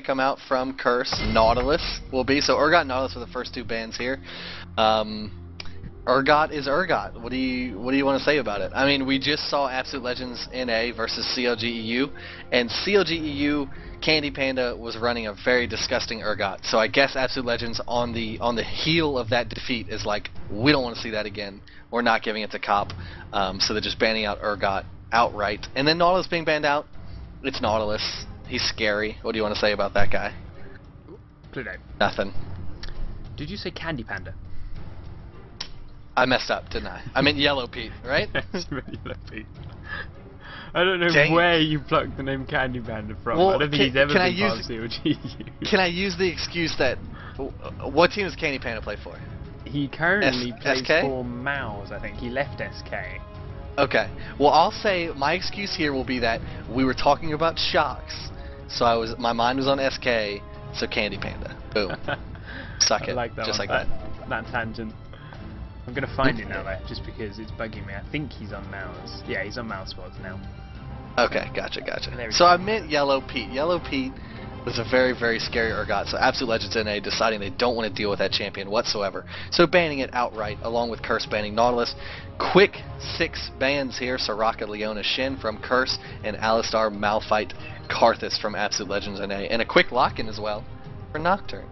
to come out from Curse. Nautilus will be. So Urgot and Nautilus are the first two bans here. Urgot is Urgot. What do you want to say about it? I mean, we just saw Absolute Legends NA versus CLGEU, and CLGEU Candy Panda was running a very disgusting Urgot. So I guess Absolute Legends on the heel of that defeat is like, we don't want to see that again. We're not giving it to Cop. So they're just banning out Urgot outright. And then Nautilus being banned out. It's Nautilus. He's scary. What do you want to say about that guy? Pluto. Nothing. Did you say Candy Panda? I messed up, didn't I? I meant Yellow Pete, right? Yellow Pete. I don't know Dang. where you plucked the name Candy Panda from. Well, I don't think he's ever been part of use, CLGU. Can I use the excuse that... What team does Candy Panda play for? He currently plays SK? for Mouse, I think. He left SK. Okay. Well, I'll say my excuse here will be that we were talking about shocks, so my mind was on SK, so Candy Panda. Boom. Suck it. I like that just one. like that tangent. I'm gonna find it now though, just because it's bugging me. I think he's on Mouse. Yeah, he's on Mouse squads now. Okay, gotcha. So I meant Yellow Pete. Yellow Pete was a very, very scary Urgot, so Absolute Legends NA deciding they don't want to deal with that champion whatsoever. So banning it outright, along with Curse banning Nautilus. Quick 6 bans here: Soraka, Leona, Shin from Curse, and Alistar, Malphite, Karthus from Absolute Legends NA. And a quick lock-in as well for Nocturne.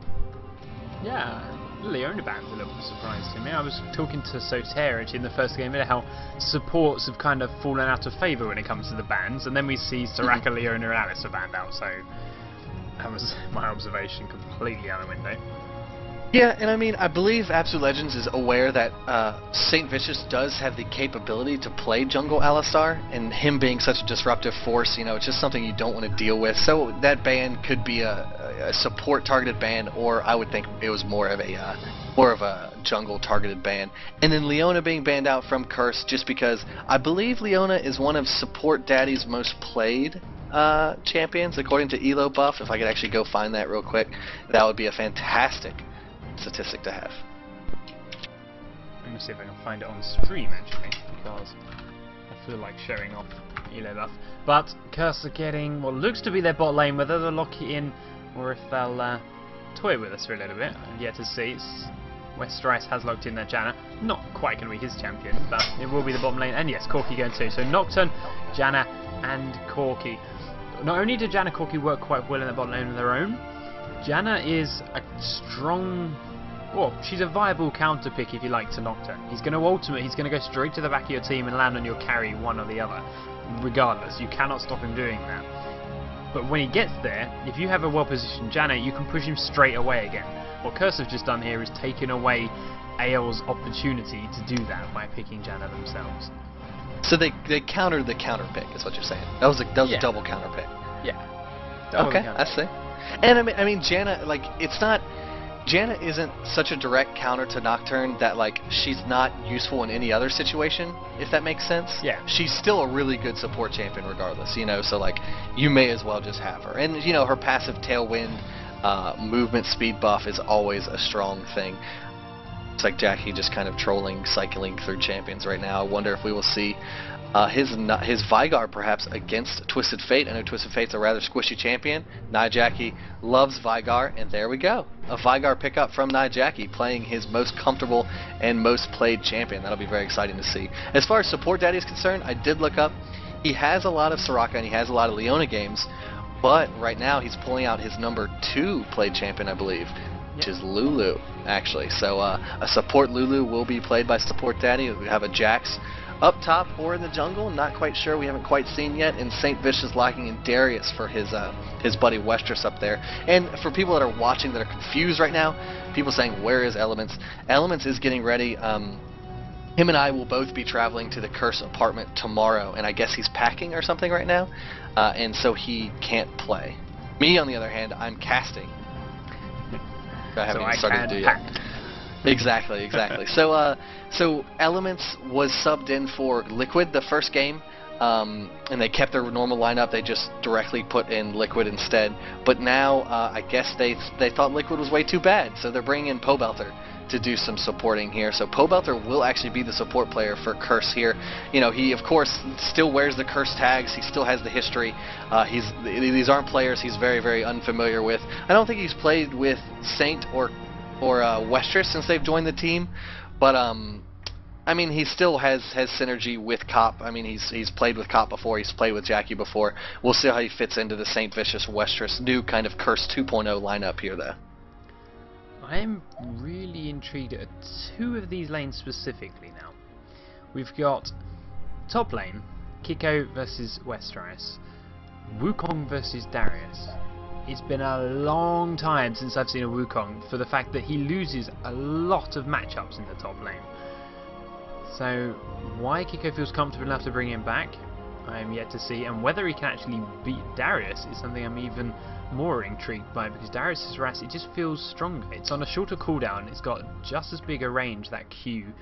Yeah. Leona ban's a little bit surprised to me. I was talking to Soter actually in the first game about how supports have kind of fallen out of favour when it comes to the bans, and then we see Soraka, Leona, and Alice are banned out, so that was my observation completely out the window. Yeah, and I mean, I believe Absolute Legends is aware that Saint Vicious does have the capability to play jungle Alistar, and him being such a disruptive force, you know, it's just something you don't want to deal with. So that ban could be a support targeted ban, or I would think it was more of a jungle targeted ban. And then Leona being banned out from Curse just because I believe Leona is one of Support Daddy's most played champions according to Elo Buff. If I could actually go find that real quick, that would be a fantastic statistic to have. Let me see if I can find it on stream actually, because I feel like showing off Elo Buff. But Curse are getting what looks to be their bot lane, whether they'll lock it in or if they'll toy with us for a little bit. I've yet to see. Westeros has locked in their Janna. Not quite going to be his champion, but it will be the bottom lane. And yes, Corki going too. So Nocturne, Janna, and Corki. Not only do Janna and Corki work quite well in the bottom lane of their own, Janna is a strong... Well, she's a viable counter pick if you like to Nocturne. He's going to ultimate, he's going to go straight to the back of your team and land on your carry, one or the other. Regardless, you cannot stop him doing that. But when he gets there, if you have a well-positioned Janna, you can push him straight away again. What Curse have just done here is taken away AL's opportunity to do that by picking Janna themselves. So they countered the counter pick, is what you're saying. That was a double counter pick. Yeah. Double okay, counter I see. And I mean, Janna, like, it's not... Janna isn't such a direct counter to Nocturne that, like, she's not useful in any other situation, if that makes sense. Yeah. She's still a really good support champion regardless, you know, so, like, you may as well just have her. And, you know, her passive Tailwind movement speed buff is always a strong thing. It's like Jackie just kind of trolling, cycling through champions right now. I wonder if we will see his Vygar perhaps against Twisted Fate. I know Twisted Fate's a rather squishy champion. Jackie loves Vygar, and there we go. A Vygar pickup from Jackie, playing his most comfortable and most played champion. That'll be very exciting to see. As far as Support Daddy is concerned, I did look up. He has a lot of Soraka and he has a lot of Leona games, but right now he's pulling out his number 2 played champion, I believe, which is Lulu, actually. So a support Lulu will be played by Support Daddy. We have a Jax up top or in the jungle, not quite sure, we haven't quite seen yet, and St. Vicious locking in Darius for his buddy Westeros up there. And for people that are watching that are confused right now, people saying, where is Elements? Elements is getting ready. Him and I will both be traveling to the Curse apartment tomorrow, and I guess he's packing or something right now, and so he can't play. Me, on the other hand, I'm casting. I haven't even started to do yet. Exactly. So Elements was subbed in for Liquid the first game, and they kept their normal lineup. They just directly put in Liquid instead. But now I guess they thought Liquid was way too bad, so they're bringing in Pobelter to do some supporting here. So Pobelter will actually be the support player for Curse here. You know, he of course still wears the Curse tags. He still has the history. These aren't players he's very, very unfamiliar with. I don't think he's played with Saint or Westress since they've joined the team, but I mean, he still has synergy with Cop. I mean, he's played with Cop before. He's played with Jackie before. We'll see how he fits into the Saint Vicious Westress new kind of Curse 2.0 lineup here, though. I'm really intrigued at two of these lanes specifically now. We've got top lane, Kiko versus Westress, Wukong versus Darius. It's been a long time since I've seen a Wukong, for the fact that he loses a lot of matchups in the top lane. So why Kiko feels comfortable enough to bring him back, I am yet to see, and whether he can actually beat Darius is something I'm even more intrigued by, because Darius' Ras, it just feels stronger. It's on a shorter cooldown, it's got just as big a range, that Q,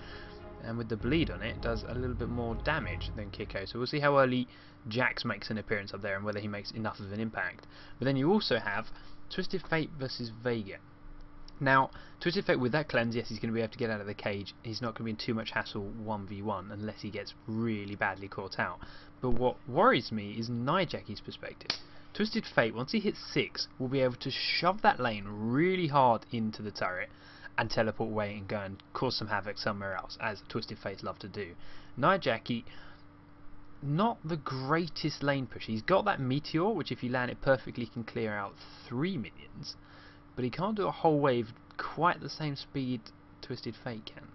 and with the bleed on it, does a little bit more damage than Kiko. So we'll see how early Jax makes an appearance up there and whether he makes enough of an impact. But then you also have Twisted Fate versus Vega. Now, Twisted Fate with that cleanse, yes, he's going to be able to get out of the cage. He's not going to be in too much hassle 1v1 unless he gets really badly caught out. But what worries me is Jackie's perspective. Twisted Fate, once he hits 6, will be able to shove that lane really hard into the turret and teleport away and go and cause some havoc somewhere else, as Twisted Fates love to do. Jackie, not the greatest lane push. He's got that Meteor, which if you land it perfectly can clear out 3 minions, but he can't do a whole wave quite the same speed Twisted Fate can.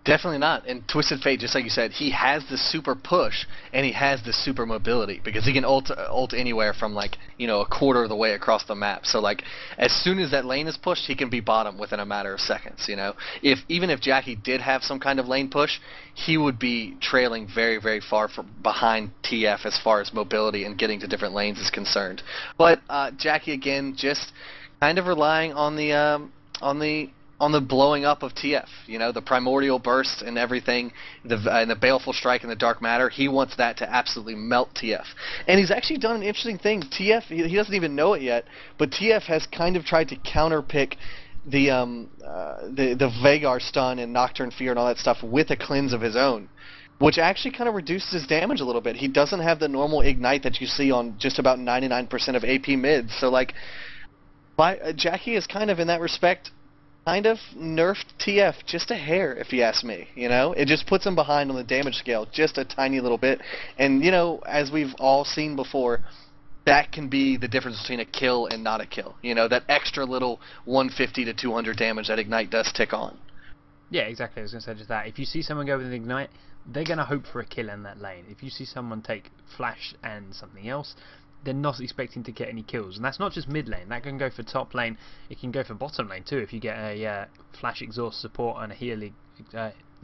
Definitely not. And Twisted Fate, just like you said, he has the super push and he has the super mobility, because he can ult anywhere from, like, you know, a quarter of the way across the map. So like, as soon as that lane is pushed, he can be bottom within a matter of seconds. You know, even if Jackie did have some kind of lane push, he would be trailing very, very far behind TF as far as mobility and getting to different lanes is concerned. But Jackie again just kind of relying on the blowing up of TF, you know, the primordial burst and everything, and the baleful strike and the dark matter. He wants that to absolutely melt TF, and he's actually done an interesting thing. TF, he doesn't even know it yet, but TF has kind of tried to counterpick the Vagar stun and Nocturne Fear and all that stuff with a cleanse of his own, which actually kind of reduces his damage a little bit. He doesn't have the normal ignite that you see on just about 99% of AP mids. So like, Jackie is kind of, in that respect, kind of nerfed TF just a hair, if you ask me. You know, it just puts him behind on the damage scale just a tiny little bit. And you know, as we've all seen before, that can be the difference between a kill and not a kill. You know, that extra little 150 to 200 damage that ignite does tick on. Yeah, exactly. I was going to say just that. If you see someone go with an ignite, they're going to hope for a kill in that lane. If you see someone take flash and something else, they're not expecting to get any kills. And that's not just mid lane. That can go for top lane. It can go for bottom lane too. If you get a flash exhaust support and a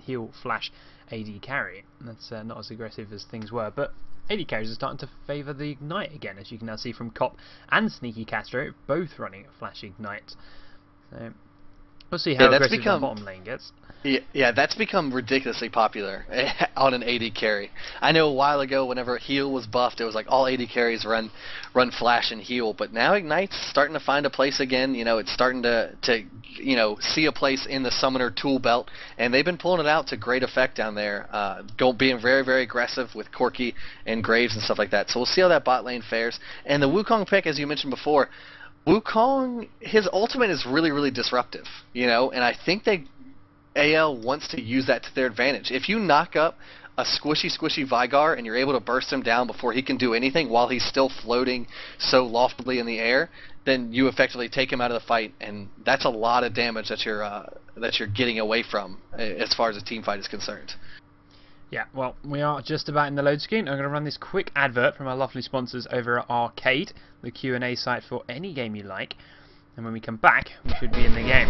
heal flash AD carry, that's not as aggressive as things were. But AD carries are starting to favour the ignite again, as you can now see from Cop and Sneaky Castro, both running flash ignite. So we'll see how aggressive the bottom lane gets. Yeah, that's become ridiculously popular on an AD carry. I know a while ago, whenever heal was buffed, it was like all AD carries run flash and heal, but now Ignite's starting to find a place again. You know, it's starting to you know, see a place in the summoner tool belt, and they've been pulling it out to great effect down there, being very, very aggressive with Corki and Graves and stuff like that. So we'll see how that bot lane fares. And the Wukong pick, as you mentioned before, Wukong, his ultimate is really, really disruptive, you know, and I think AL wants to use that to their advantage. If you knock up a squishy Vigar and you're able to burst him down before he can do anything while he's still floating so loftily in the air, then you effectively take him out of the fight, and that's a lot of damage that you're getting away from as far as a team fight is concerned. Yeah, well, we are just about in the load screen. I'm going to run this quick advert from our lovely sponsors over at Arcade, the Q&A site for any game you like. And when we come back, we should be in the game.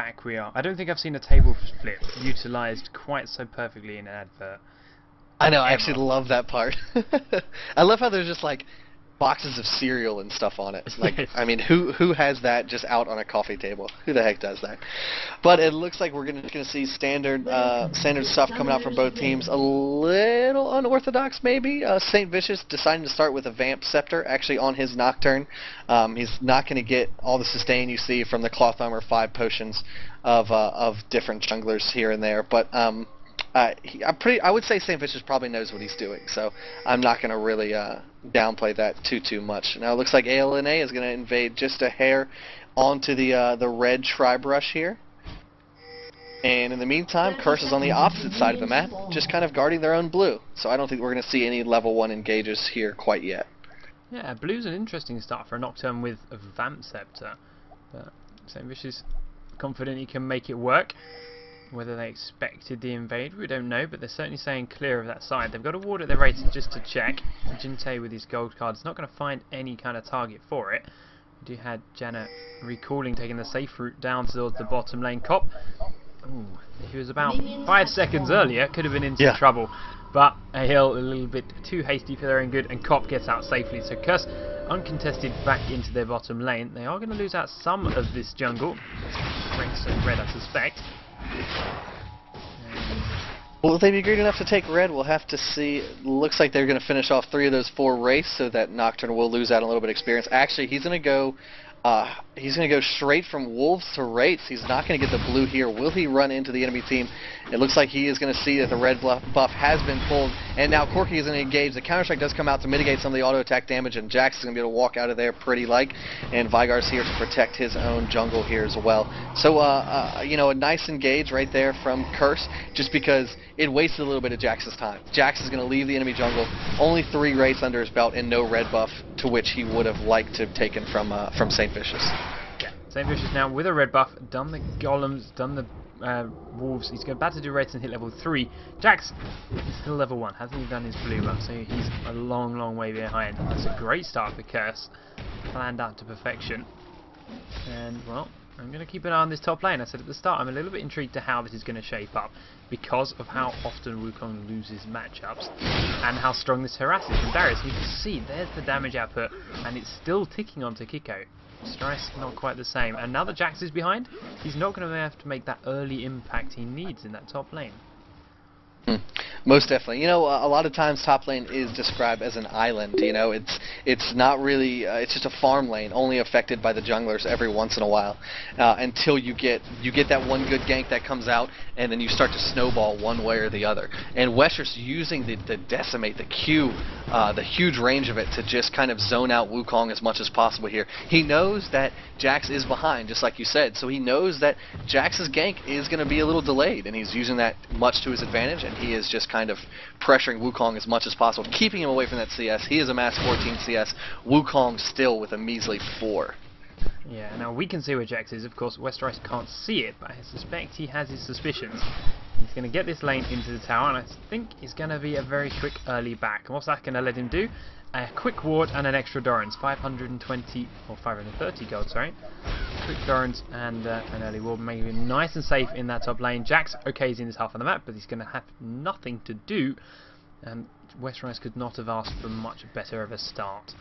back we are. I don't think I've seen a table flip utilised quite so perfectly in an advert. I know, I actually love that part. I love how there's just like boxes of cereal and stuff on it. Like, I mean, who has that just out on a coffee table? Who the heck does that? But it looks like we're gonna see standard stuff coming out from both teams. A little unorthodox, maybe. St. Vicious deciding to start with a Vamp Scepter, actually on his Nocturne. He's not going to get all the sustain you see from the Cloth Armor 5 potions of different junglers here and there, but I would say St. Vicious probably knows what he's doing, so I'm not going to really downplay that too much. Now it looks like AL.NA is going to invade just a hair onto the red Tri-Brush here. And in the meantime, Curse is on the opposite side of the map, just kind of guarding their own blue. So I don't think we're going to see any level 1 engages here quite yet. Yeah, blue's an interesting start for a Nocturne with a Vamp Scepter. But St. Vicious confident he can make it work. Whether they expected the invade, we don't know, but they're certainly staying clear of that side. They've got a ward at their rating just to check. Jinte with his gold card is not going to find any kind of target for it. We do have Janna recalling, taking the safe route down towards the bottom lane. Cop, ooh, if he was about 5 seconds earlier, could have been in some trouble. But AL a little bit too hasty for their own good, and Cop gets out safely. So Curse uncontested back into their bottom lane. They are going to lose out some of this jungle. Ranks and red, I suspect. Will they be great enough to take red? We'll have to see. Looks like they're going to finish off 3 of those 4 race, so that Nocturne will lose out a little bit of experience. Actually, he's going to go straight from Wolves to Wraiths. He's not going to get the blue here. Will he run into the enemy team? It looks like he is going to see that the red buff has been pulled, and now Corki is going to engage. The counter-strike does come out to mitigate some of the auto-attack damage, and Jax is going to be able to walk out of there pretty like, and Vigar's here to protect his own jungle here as well. So, you know, a nice engage right there from Curse, just because it wasted a little bit of Jax's time. Jax is going to leave the enemy jungle, only 3 Wraiths under his belt, and no red buff, to which he would have liked to have taken from St. Vicious. Yeah, St. Vicious now with a red buff, done the golems, done the wolves. He's about to do raids and hit level 3. Jax is still level 1, hasn't he done his blue buff, so he's a long way behind. That's a great start for Curse, planned out to perfection. And well, I'm going to keep an eye on this top lane. I said at the start, I'm a little bit intrigued to how this is going to shape up, because of how often Wukong loses matchups and how strong this harass is from Darius. You can see there's the damage output, and it's still ticking onto Kiko. Stress not quite the same, and now that Jax is behind, he's not going to have to make that early impact he needs in that top lane. Most definitely. You know, a lot of times top lane is described as an island. You know, it's not really. It's just a farm lane, only affected by the junglers every once in a while, until you get that one good gank that comes out, and then you start to snowball one way or the other. And Wester's using the decimate, the Q, the huge range of it to just kind of zone out Wukong as much as possible here. He knows that Jax is behind, just like you said, so he knows that Jax's gank is going to be a little delayed, and he's using that much to his advantage, and he is just kind of pressuring Wukong as much as possible, keeping him away from that CS. He is a mass 14 CS. Wukong still with a measly 4. Yeah, now we can see where Jax is. Of course, Westeros can't see it, but I suspect he has his suspicions. He's going to get this lane into the tower, and I think it's going to be a very quick early back. And what's that going to let him do? A quick ward and an extra Doran's, 520 or 530 gold, sorry. Quick Doran's and an early ward, making him nice and safe in that top lane. Jax, okay, he's in his half of the map, but he's going to have nothing to do. And Westeros could not have asked for much better of a start,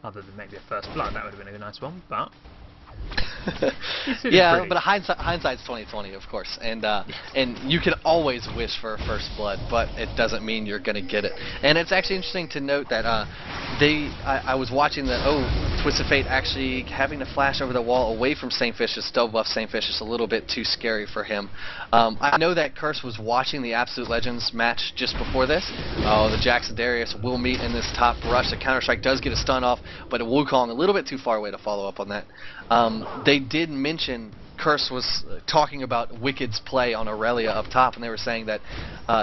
other than maybe a first blood. That would have been a nice one, but. Yeah, but hindsight's 20/20, of course, and you can always wish for a first blood, but it doesn't mean you're going to get it. And it's actually interesting to note that I was watching Twisted Fate actually having to flash over the wall away from St. Vicious, still buff St. Vicious, a little bit too scary for him. I know that Curse was watching the Absolute Legends match just before this. The Jax and Darius will meet in this top rush. The counter-strike does get a stun off, but Wukong a little bit too far away to follow up on that. They did mention Curse was talking about Wicked's play on Aurelia up top, and they were saying that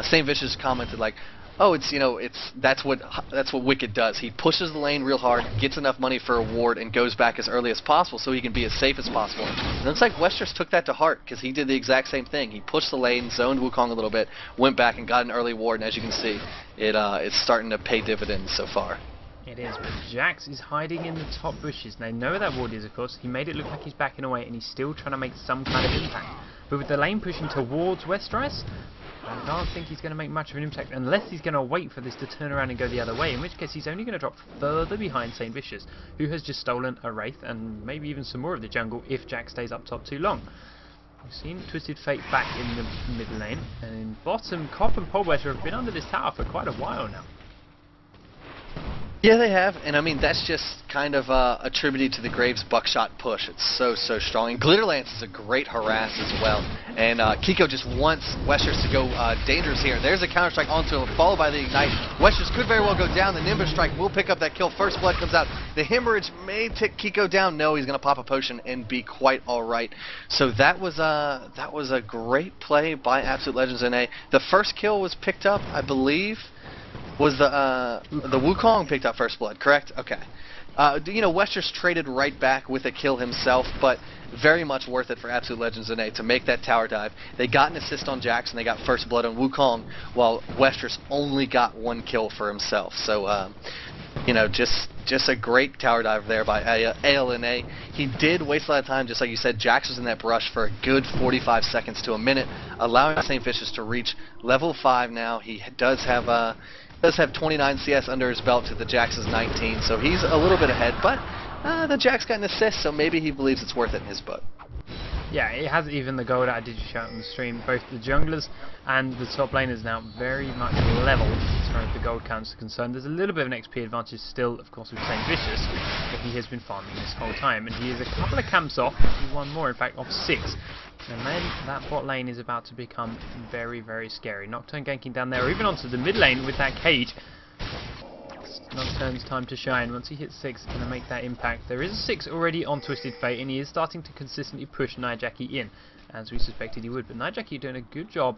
St. Vicious commented like, "Oh, that's what Wicked does. He pushes the lane real hard, gets enough money for a ward, and goes back as early as possible so he can be as safe as possible." And it looks like Westeros took that to heart, because he did the exact same thing. He pushed the lane, zoned Wukong a little bit, went back and got an early ward, and as you can see, it's starting to pay dividends so far. It is, but Jax is hiding in the top bushes. They know where that ward is, of course. He made it look like he's backing away, and he's still trying to make some kind of impact. But with the lane pushing towards Westrice, I don't think he's going to make much of an impact unless he's going to wait for this to turn around and go the other way, in which case he's only going to drop further behind St. Vicious, who has just stolen a Wraith and maybe even some more of the jungle if Jax stays up top too long. We've seen Twisted Fate back in the mid lane, and in bottom, Cop and Polwetter have been under this tower for quite a while now. Yeah, they have, and I mean that's just kind of attributed to the Graves buckshot push. It's so strong, and Glitterlance is a great harass as well. And ggCo just wants Westrice to go dangerous here. There's a counter strike onto him, followed by the ignite. Westrice could very well go down. The Nimbus strike will pick up that kill. First blood comes out. The hemorrhage may tick ggCo down. No, he's going to pop a potion and be quite all right. So that was a great play by Absolute Legends NA. The first kill was picked up, I believe. Was the Wukong picked up first blood, correct? Okay. You know, Westrice traded right back with a kill himself, but very much worth it for Absolute Legends NA to make that tower dive. They got an assist on Jax, and they got first blood on Wukong, while Westrice only got one kill for himself. So, you know, just a great tower dive there by AL.NA. He did waste a lot of time, just like you said. Jax was in that brush for a good 45 seconds to a minute, allowing St. Vicious to reach level 5 now. He does have 29 CS under his belt to the Jax's 19, so he's a little bit ahead, but the Jax got an assist, so maybe he believes it's worth it in his book. Yeah, it has even the goal that I did just shout on the stream. Both the junglers and the top lane is now very much level as far as the gold counts are concerned. There's a little bit of an XP advantage still, of course, with St. Vicious, but he has been farming this whole time, and he is a couple of camps off, one more in fact, off 6. And then that bot lane is about to become very scary. Nocturne ganking down there, or even onto the mid lane with that cage. It's Nocturne's time to shine. Once he hits 6, it's going to make that impact. There is a 6 already on Twisted Fate, and he is starting to consistently push Nijaki in, as we suspected he would. But Nijaki doing a good job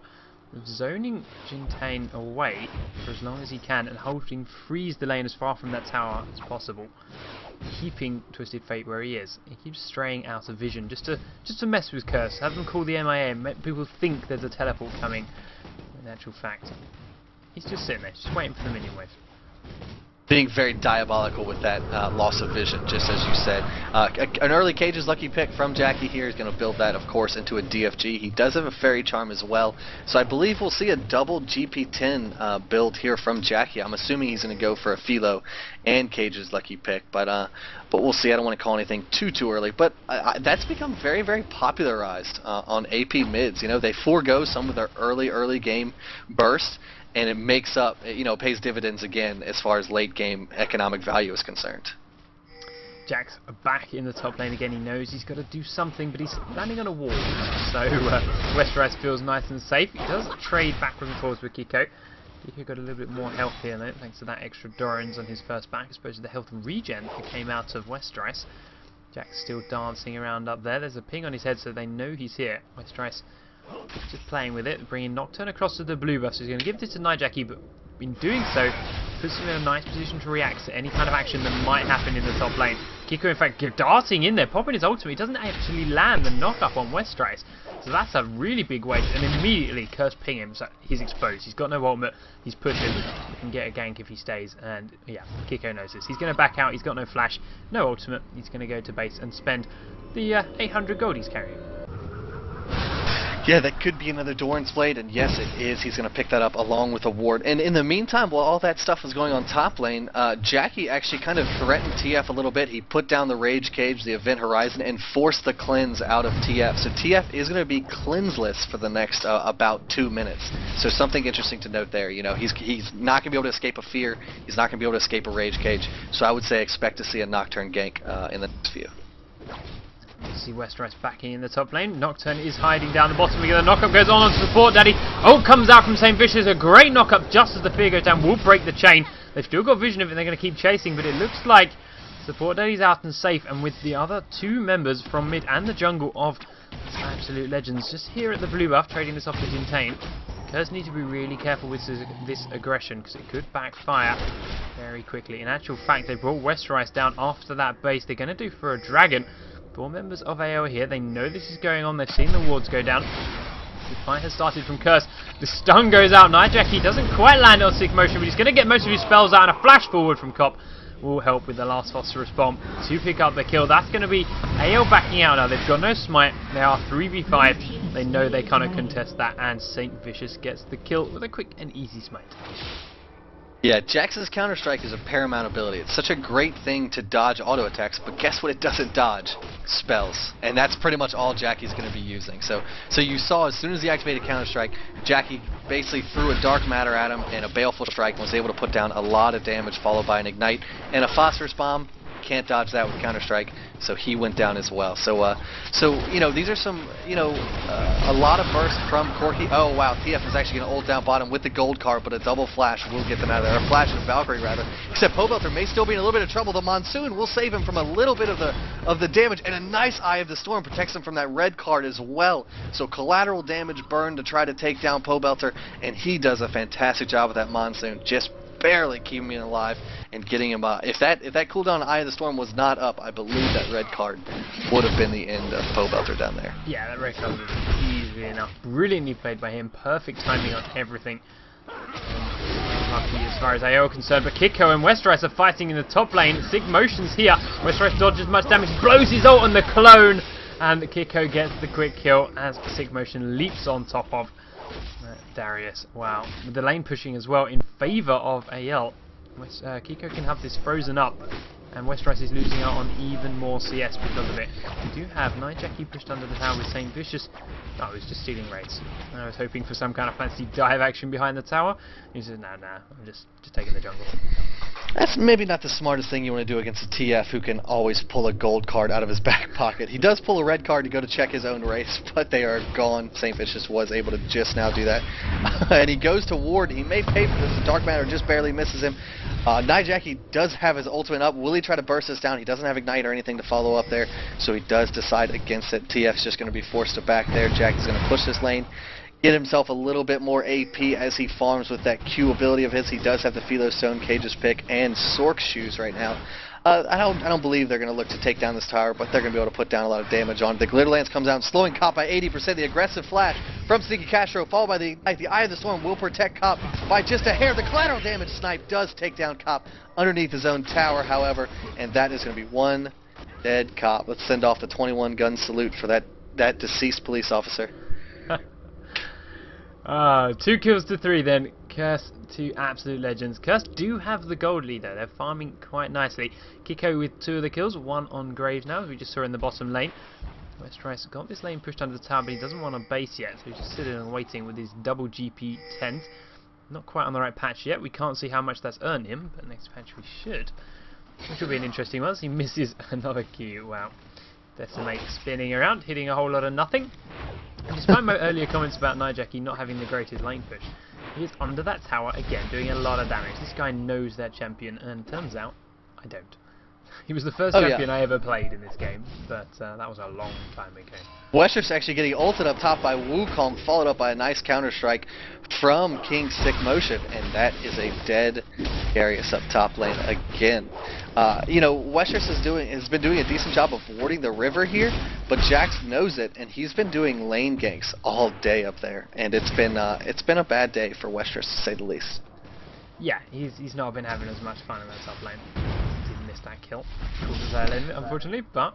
of zoning Jintane away for as long as he can, and holding freeze the lane as far from that tower as possible, keeping Twisted Fate where he is. He keeps straying out of vision just to mess with Curse, have them call the MIA and make people think there's a teleport coming. In actual fact, he's just sitting there, just waiting for the minion wave. Being very diabolical with that loss of vision, just as you said. An early Cage's lucky pick from Jackie here. He's going to build that, of course, into a DFG. He does have a Fairy Charm as well, so I believe we'll see a double GP10 build here from Jackie. I'm assuming he's going to go for a Philo and Cage's lucky pick, but we'll see. I don't want to call anything too early, but that's become very popularized on AP mids. You know, they forego some of their early game burst, and it makes up, you know, pays dividends again as far as late game economic value is concerned. Jax back in the top lane again. He knows he's got to do something, but he's landing on a wall. So Westrice feels nice and safe. He does trade backwards and forwards with ggCo. ggCo got a little bit more health here though, thanks to that extra Dorans on his first back. I suppose the health and regen that came out of Westrice. Jax still dancing around up there. There's a ping on his head, so they know he's here. Westrice just playing with it, bringing Nocturne across to the blue buff, so he's going to give this to Nijaki, but in doing so, puts him in a nice position to react to any kind of action that might happen in the top lane. ggCo, in fact, darting in there, popping his ultimate. He doesn't actually land the knock-up on Westrice, so that's a really big waste, and immediately Curse ping him, so he's exposed. He's got no ultimate, he's pushing, he can get a gank if he stays, and yeah, ggCo knows this. He's going to back out, he's got no flash, no ultimate, he's going to go to base and spend the 800 gold he's carrying. Yeah, that could be another Doran's Blade, and yes, it is. He's going to pick that up along with a ward. And in the meantime, while all that stuff was going on top lane, Jackie actually kind of threatened TF a little bit. He put down the Rage Cage, the Event Horizon, and forced the cleanse out of TF. So TF is going to be cleanseless for the next about 2 minutes. So something interesting to note there. You know, he's not going to be able to escape a Fear. He's not going to be able to escape a Rage Cage. So I would say expect to see a Nocturne gank in the next few. You see Westrice backing in the top lane. Nocturne is hiding down the bottom again. The knock-up goes on support daddy. Ult comes out from St. Vicious. A great knock-up just as the Fear goes down. Will break the chain. They've still got vision of it. They're going to keep chasing, but it looks like support daddy's out and safe. And with the other 2 members from mid and the jungle of Absolute Legends just here at the blue buff, trading this off to Jintane. Curse need to be really careful with this aggression, because it could backfire very quickly. In actual fact, they brought Westrice down after that base. They're going to do for a dragon. 4 members of AO are here. They know this is going on. They've seen the wards go down. The fight has started from Curse. The stun goes out. Nijaki doesn't quite land on Sick Motion, but he's going to get most of his spells out, and a flash forward from Cop. will help with the last phosphorus bomb to pick up the kill. That's going to be AL backing out now. They've got no smite. They are 3v5. They know they cannot contest that, and St. Vicious gets the kill with a quick and easy smite. Yeah, Jax's Counter-Strike is a paramount ability. It's such a great thing to dodge auto attacks, but guess what it doesn't dodge? Spells. And that's pretty much all Jackie's going to be using. So you saw as soon as he activated Counter-Strike, Jackie basically threw a Dark Matter at him and a Baleful Strike and was able to put down a lot of damage, followed by an Ignite and a Phosphorus Bomb. Can't dodge that with Counter-Strike, so he went down as well. So you know, these are some, you know, a lot of burst from Corky. Oh wow, TF is actually going to ult down bottom with the gold card, but a double flash will get them out of there. A flash and a Valkyrie rather. Except Pobelter may still be in a little bit of trouble. The Monsoon will save him from a little bit of the damage, and a nice Eye of the Storm protects him from that red card as well. So collateral damage burn to try to take down Pobelter, and he does a fantastic job with that Monsoon, just barely keeping him alive and getting him if that cooldown Eye of the Storm was not up, I believe that red card would have been the end of Pobelter down there. Yeah, that red card was easy enough. Brilliantly played by him. Perfect timing on everything. Lucky as far as AO concerned, but Kiko and Westerice are fighting in the top lane. Sig Motion's here. Westerice dodges much damage, blows his ult on the clone, and Kiko gets the quick kill as Sig Motion leaps on top of Darius. Wow. With the lane pushing as well in favour of AL. Kiko can have this frozen up, and Westerice is losing out on even more CS because of it. We do have ggClassic pushed under the tower with St. Vicious. No, he was just stealing raids. I was hoping for some kind of fancy dive action behind the tower. He says, nah, I'm just taking the jungle. That's maybe not the smartest thing you want to do against a TF who can always pull a gold card out of his back pocket. He does pull a red card to go to check his own race, but they are gone. St. Vicious was able to just now do that. And he goes to ward. He may pay for this. The Dark Matter just barely misses him. ggClassic does have his ultimate up. Will he try to burst this down? He doesn't have Ignite or anything to follow up there, so he does decide against it. TF's just going to be forced to back there. Jack is going to push this lane, get himself a little bit more AP as he farms with that Q ability of his. He does have the Philo Stone, Cage's Pick, and Sork Shoes right now. I don't believe they're going to look to take down this tower, but they're going to be able to put down a lot of damage on it. The Glitter Lance comes out, slowing Cop by 80%. The aggressive flash from Sneaky Castro, followed by the Ignite. The Eye of the Storm will protect Cop by just a hair. The collateral damage snipe does take down Cop underneath his own tower, however, and that is going to be one dead Cop. Let's send off the 21 gun salute for that deceased police officer. 2 kills to 3 then. Curse to Absolute Legends. Curse do have the gold lead though. They're farming quite nicely. Kiko with 2 of the kills, 1 on Graves now, as we just saw in the bottom lane. Westerice got this lane pushed under the tower, but he doesn't want a base yet, so he's just sitting and waiting with his double GP tent. Not quite on the right patch yet. We can't see how much that's earned him, but next patch we should. Which will be an interesting one. He misses another Q. Wow. Decimate spinning around, hitting a whole lot of nothing. And despite my earlier comments about ggClassic not having the greatest lane push, he is under that tower again, doing a lot of damage. This guy knows their champion, and turns out, I don't. He was the first champion I ever played in this game, but that was a long time ago. Wester's actually getting ulted up top by Wukong, followed up by a nice Counter-Strike from King Sick Motion, and that is a dead Darius up top lane again. You know, Wester's has been doing a decent job of warding the river here, but Jax knows it, and he's been doing lane ganks all day up there, and it's been a bad day for Wester's, to say the least. Yeah, he's not been having as much fun in that top lane. Did miss that kill, unfortunately, but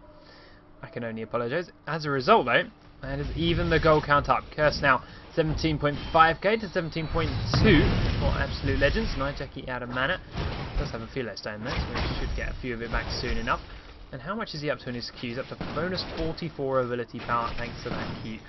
I can only apologise. As a result, though, that is even the goal count up. Curse now 17.5k to 17.2 for Absolute Legends. ggClassic out of mana. Does have a Philo Stone there, so we should get a few of it back soon enough. And how much is he up to in his Qs? Up to bonus 44 ability power thanks to that Q.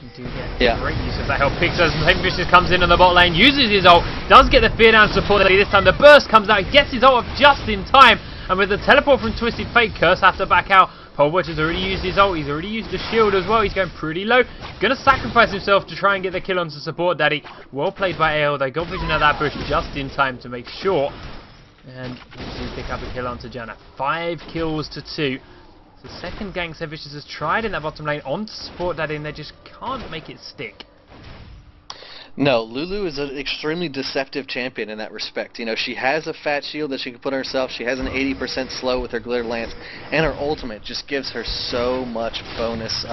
You do get great use of that help. Picks as St. Vicious comes in on the bot lane, uses his ult, does get the fear down support. This time the burst comes out, gets his ult off just in time, and with the teleport from Twisted Fate, Curse have to back out. Polwatch has already used his ult, he's already used the shield as well, he's going pretty low. Gonna sacrifice himself to try and get the kill onto support daddy. Well played by AL, they got vision of that bush just in time to make sure. And we pick up a kill onto Janna. 5 kills to 2. The second gank St. Vicious has tried in that bottom lane onto support daddy, and they just can't make it stick. No, Lulu is an extremely deceptive champion in that respect. You know, she has a fat shield that she can put on herself. She has an 80% slow with her Glitter Lance, and her ultimate just gives her so much bonus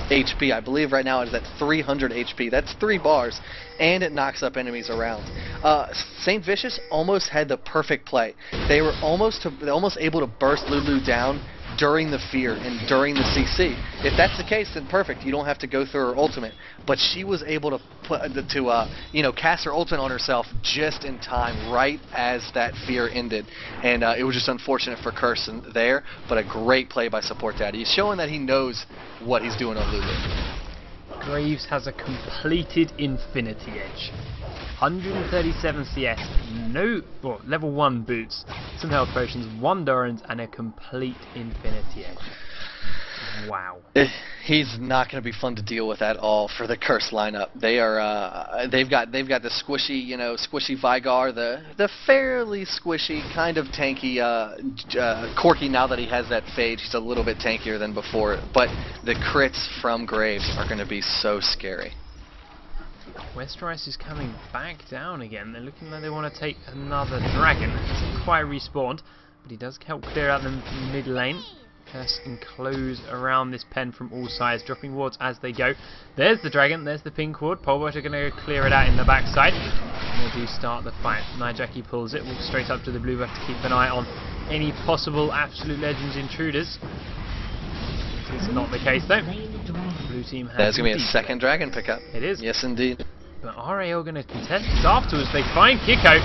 HP. I believe right now it is at 300 HP. That's 3 bars, and it knocks up enemies around. St. Vicious almost had the perfect play. They were almost able to burst Lulu down during the fear and during the CC. If that's the case, then perfect. You don't have to go through her ultimate. But she was able to cast her ultimate on herself just in time, right as that fear ended. And it was just unfortunate for Kirsten there, but a great play by Support Daddy. He's showing that he knows what he's doing on Lulu. Graves has a completed Infinity Edge. 137 CS, level 1 boots, some health potions, 1 Durans, and a complete Infinity Edge. Wow. He's not going to be fun to deal with at all for the Curse lineup. They are they've got the squishy, squishy Vigar, the fairly squishy, kind of tanky Corki. Now that he has that Phage, he's a little bit tankier than before, but the crits from Graves are going to be so scary. Westerice is coming back down again. They're looking like they want to take another dragon. Hasn't quite respawned, but he does help clear out the mid lane. Curse enclose around this pen from all sides, dropping wards as they go. There's the dragon, there's the pink ward. Polbot are going to clear it out in the backside. And they do start the fight. Nijaki pulls it, walks straight up to the blue buff to keep an eye on any possible Absolute Legends intruders. It's not the case though. The blue team has There's going to be a second dragon pickup. It is. Yes, indeed. But RAL going to contest this afterwards. They find Kiko.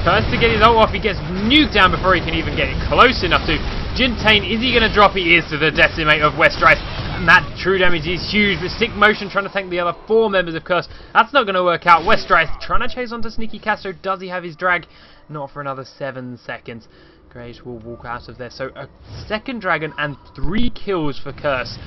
Tries to get his ult off. He gets nuked down before he can even get close enough to. Jintane, is he going to drop? He is to the decimate of Westerice. And that true damage is huge. But Stick Motion trying to tank the other 4 members of Curse. That's not going to work out. Westerice trying to chase onto Sneaky Castro. Does he have his drag? Not for another 7 seconds. Graves will walk out of there. So a second dragon and 3 kills for Curse.